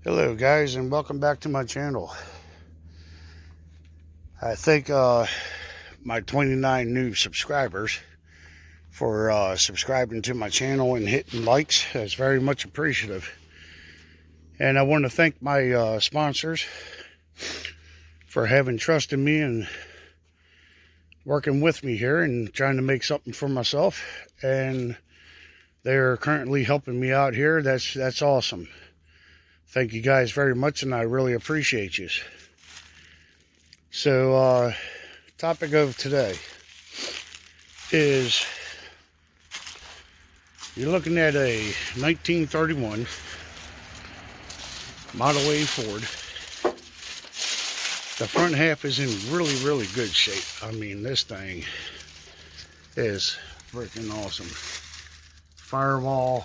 Hello guys, and welcome back to my channel. I thank my 29 new subscribers for subscribing to my channel and hitting likes. That's very much appreciative. And I want to thank my sponsors for having trust in me and working with me here and trying to make something for myself. And they're currently helping me out here. That's awesome. Thank you guys very much, and I really appreciate you. So, topic of today is you're looking at a 1931 Model A Ford. The front half is in really good shape. I mean, this thing is freaking awesome. Firewall,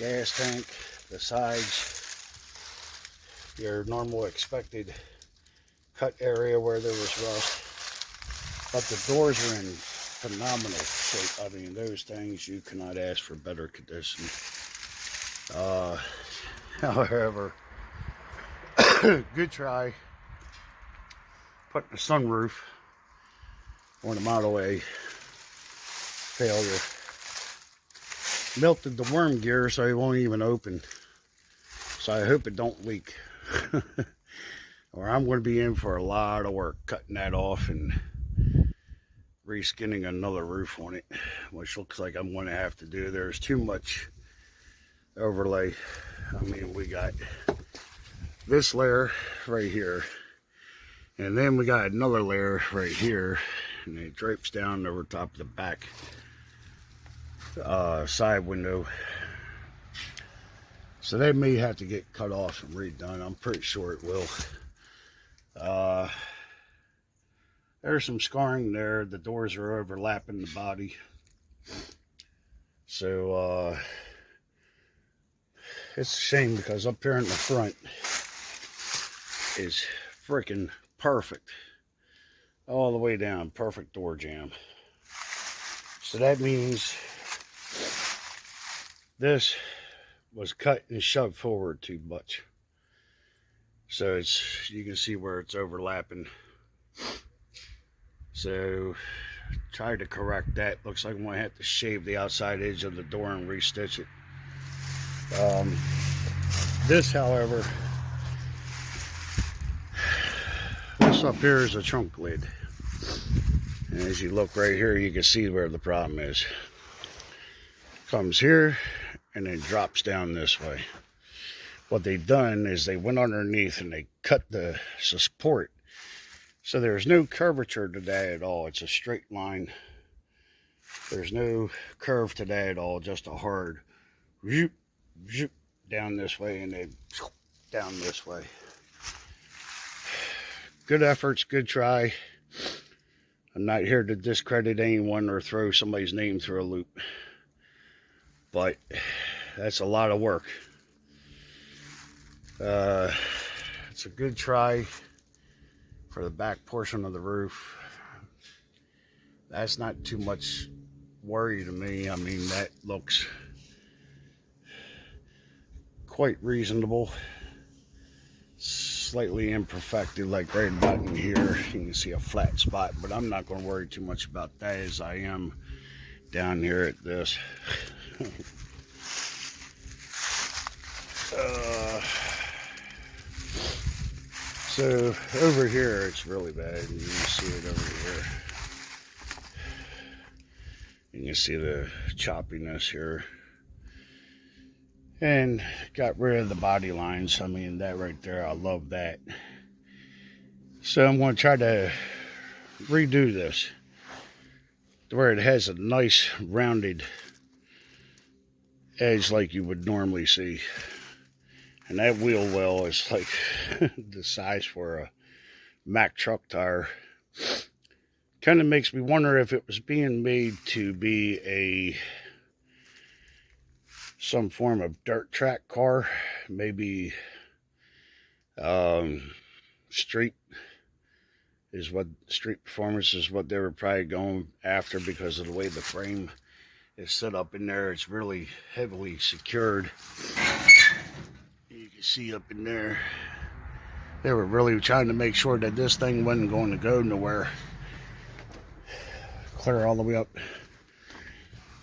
gas tank, the sides, your normal expected cut area where there was rust, but the doors are in phenomenal shape. I mean, those things, you cannot ask for better condition. However, good try putting a sunroof on a Model A. Failure. Melted the worm gear so it won't even open. So I hope it don't leak. Or I'm going to be in for a lot of work cutting that off and reskinning another roof on it, which looks like I'm going to have to do. There's too much overlay. I mean, we got this layer right here, and then we got another layer right here, and it drapes down over top of the back side window. So they may have to get cut off and redone. I'm pretty sure it will. There's some scarring there. The doors are overlapping the body. So it's a shame, because up here in the front is freaking perfect. All the way down, perfect door jamb. So that means this was cut and shoved forward too much. So it's, you can see where it's overlapping. So try to correct that. Looks like I'm going to have to shave the outside edge of the door and restitch it. This, however, this up here is a trunk lid. And as you look right here, you can see where the problem is. Comes here and then drops down this way. What they've done is they went underneath and they cut the support. So there's no curvature to that at all. It's a straight line. There's no curve to that at all. Just a hard zoop, zoop, down this way and then down this way. Good efforts, good try. I'm not here to discredit anyone or throw somebody's name through a loop, but that's a lot of work. It's a good try for the back portion of the roof. That's not too much worry to me. I mean, that looks quite reasonable. Slightly imperfected, like right about in here. You can see a flat spot, but I'm not going to worry too much about that as I am down here at this. So over here it's really bad. You can see it over here. You can see the choppiness here. And got rid of the body lines. I mean, that right there, I love that. So I'm going to try to redo this to where it has a nice rounded edge like you would normally see. And that wheel well is like the size for a Mack truck tire. Kind of makes me wonder if it was being made to be some form of dirt track car. Maybe street performance is what they were probably going after, because of the way the frame is set up in there. It's really heavily secured. You can You see up in there, they were really trying to make sure that this thing wasn't going to go nowhere. Clear all the way up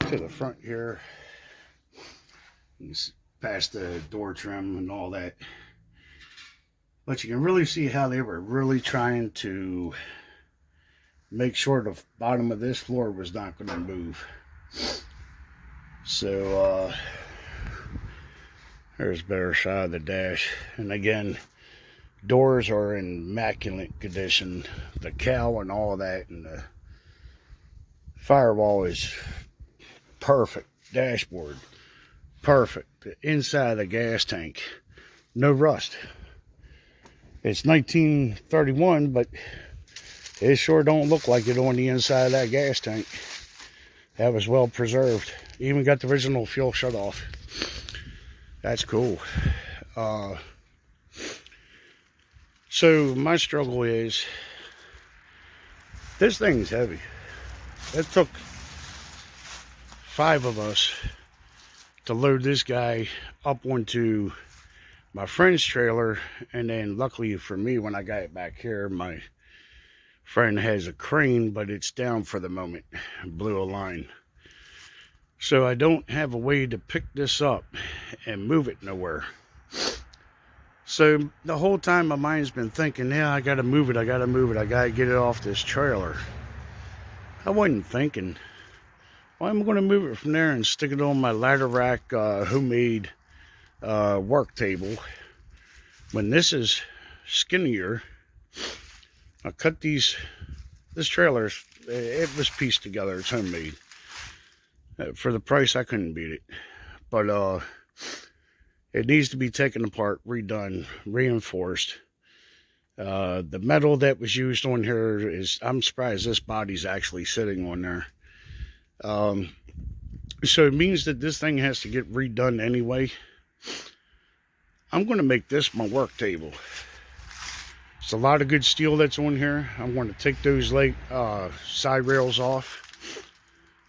to the front here. Past the door trim and all that. But you can really see how they were really trying to make sure the bottom of this floor was not going to move. So there's a better shot of the dash. And again, doors are in immaculate condition. The cowl and all that, and the firewall is perfect. Dashboard perfect. The inside of the gas tank, no rust. It's 1931, but it sure don't look like it on the inside of that gas tank. That was well preserved. Even got the original fuel shut off. That's cool. So my struggle is, this thing's heavy. It took 5 of us to load this guy up onto my friend's trailer, and then luckily for me, when I got it back here, my friend has a crane, but it's down for the moment. Blew a line. So I don't have a way to pick this up and move it nowhere. So the whole time my mind's been thinking, yeah, I gotta move it, I gotta move it, I gotta get it off this trailer. I wasn't thinking, well, I'm gonna move it from there and stick it on my ladder rack homemade work table. When this is skinnier, I cut this trailer, it was pieced together, it's homemade. For the price, I couldn't beat it. But it needs to be taken apart, redone, reinforced. The metal that was used on here is, I'm surprised this body's actually sitting on there. So it means that this thing has to get redone anyway. I'm going to make this my work table. It's a lot of good steel that's on here. I'm going to take those side rails off.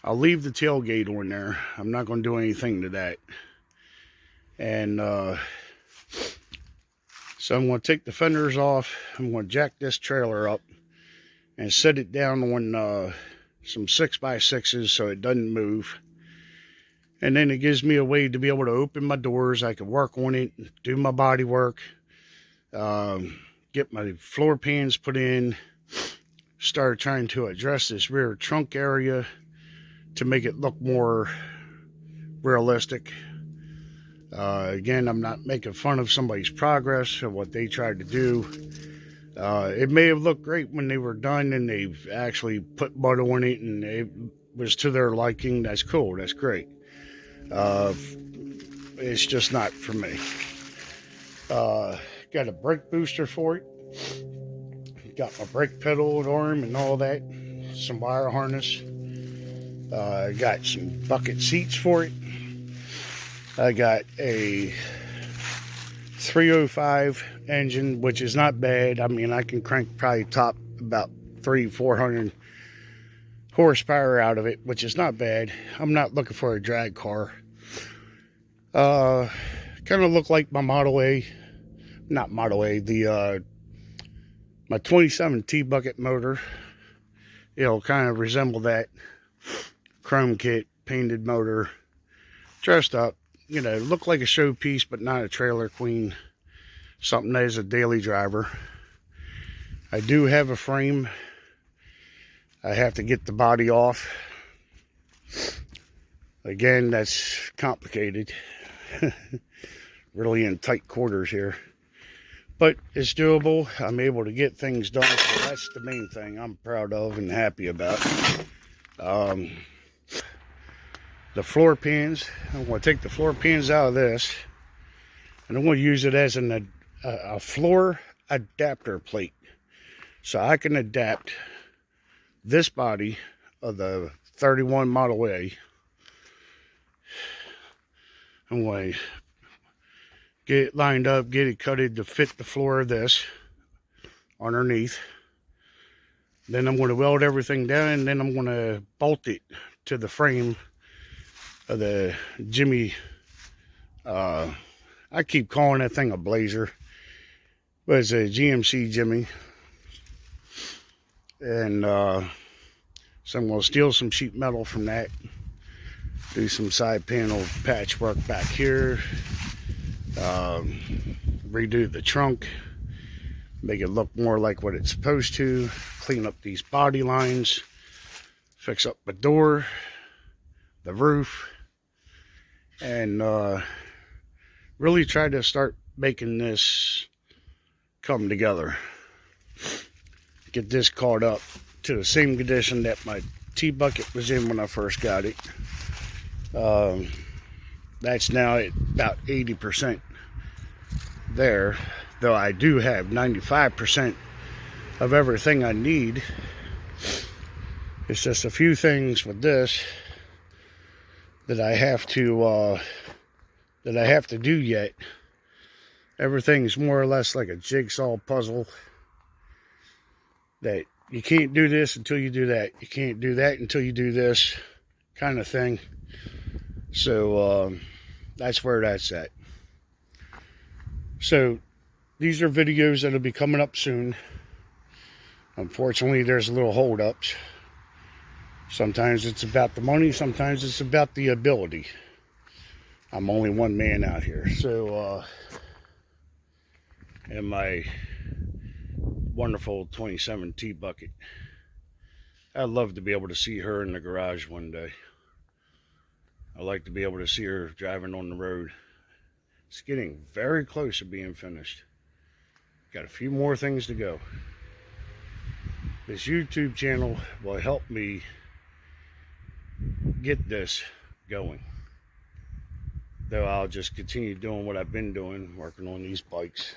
I'll leave the tailgate on there. I'm not going to do anything to that. And so I'm going to take the fenders off. I'm going to jack this trailer up and set it down on some 6x6s so it doesn't move. And then it gives me a way to be able to open my doors. I can work on it, do my body work, get my floor pans put in, start trying to address this rear trunk area to make it look more realistic. Again, I'm not making fun of somebody's progress or what they tried to do. It may have looked great when they were done and they've actually put mud on it and it was to their liking. That's cool, that's great. It's just not for me. Got a brake booster for it. Got my brake pedal arm and all that. Some wire harness. Got some bucket seats for it. I got a 305 engine, which is not bad. I mean, I can crank probably top about 300-400 horsepower out of it, which is not bad. I'm not looking for a drag car. Kind of look like my Model A, not Model A, my 27 T-bucket motor. It'll kind of resemble that. Chrome kit, painted motor, dressed up. You know, look like a showpiece, but not a trailer queen. Something that is a daily driver. I do have a frame. I have to get the body off. Again, that's complicated. Really in tight quarters here. But it's doable. I'm able to get things done. So that's the main thing I'm proud of and happy about. The floor pins, I'm going to take the floor pins out of this, and I'm going to use it as a floor adapter plate. So I can adapt this body of the 31 Model A. I'm going to get it lined up, get it cutted to fit the floor of this underneath. Then I'm going to weld everything down, and then I'm going to bolt it to the frame of the Jimmy I keep calling that thing a Blazer, but it's a GMC Jimmy. And so I'm going to steal some sheet metal from that, do some side panel patchwork back here, redo the trunk, make it look more like what it's supposed to, clean up these body lines, fix up the door, the roof, and really try to start making this come together. Get this caught up to the same condition that my T-bucket was in when I first got it. That's now at about 80% there, though I do have 95% of everything I need. It's just a few things with this that I have to do yet. Everything's more or less like a jigsaw puzzle, that you can't do this until you do that, you can't do that until you do this, kind of thing. So that's where that's at. So these are videos that'll be coming up soon. Unfortunately, there's little holdups. Sometimes it's about the money, sometimes it's about the ability. I'm only one man out here. So and my wonderful 27 T-bucket. I'd love to be able to see her in the garage one day. I'd like to be able to see her driving on the road. It's getting very close to being finished. Got a few more things to go. This YouTube channel will help me get this going. Though I'll just continue doing what I've been doing, working on these bikes,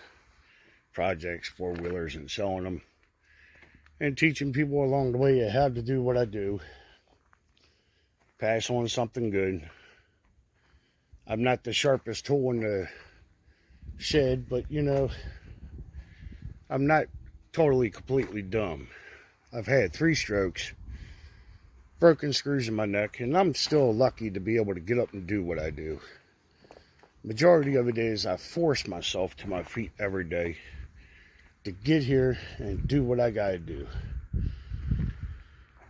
projects, four-wheelers, and selling them, and teaching people along the way how to do what I do. Pass on something good. I'm not the sharpest tool in the shed, but you know, I'm not totally completely dumb. I've had 3 strokes, broken screws in my neck, and I'm still lucky to be able to get up and do what I do. Majority of it is I force myself to my feet every day to get here and do what I gotta do.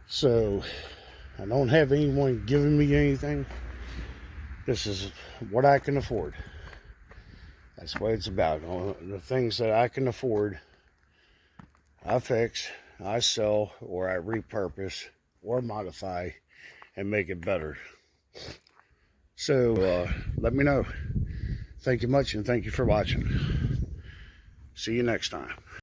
So I don't have anyone giving me anything. This is what I can afford. That's what it's about. The things that I can afford, I fix, I sell, or I repurpose or modify and make it better. So let me know. Thank you much, and thank you for watching. See you next time.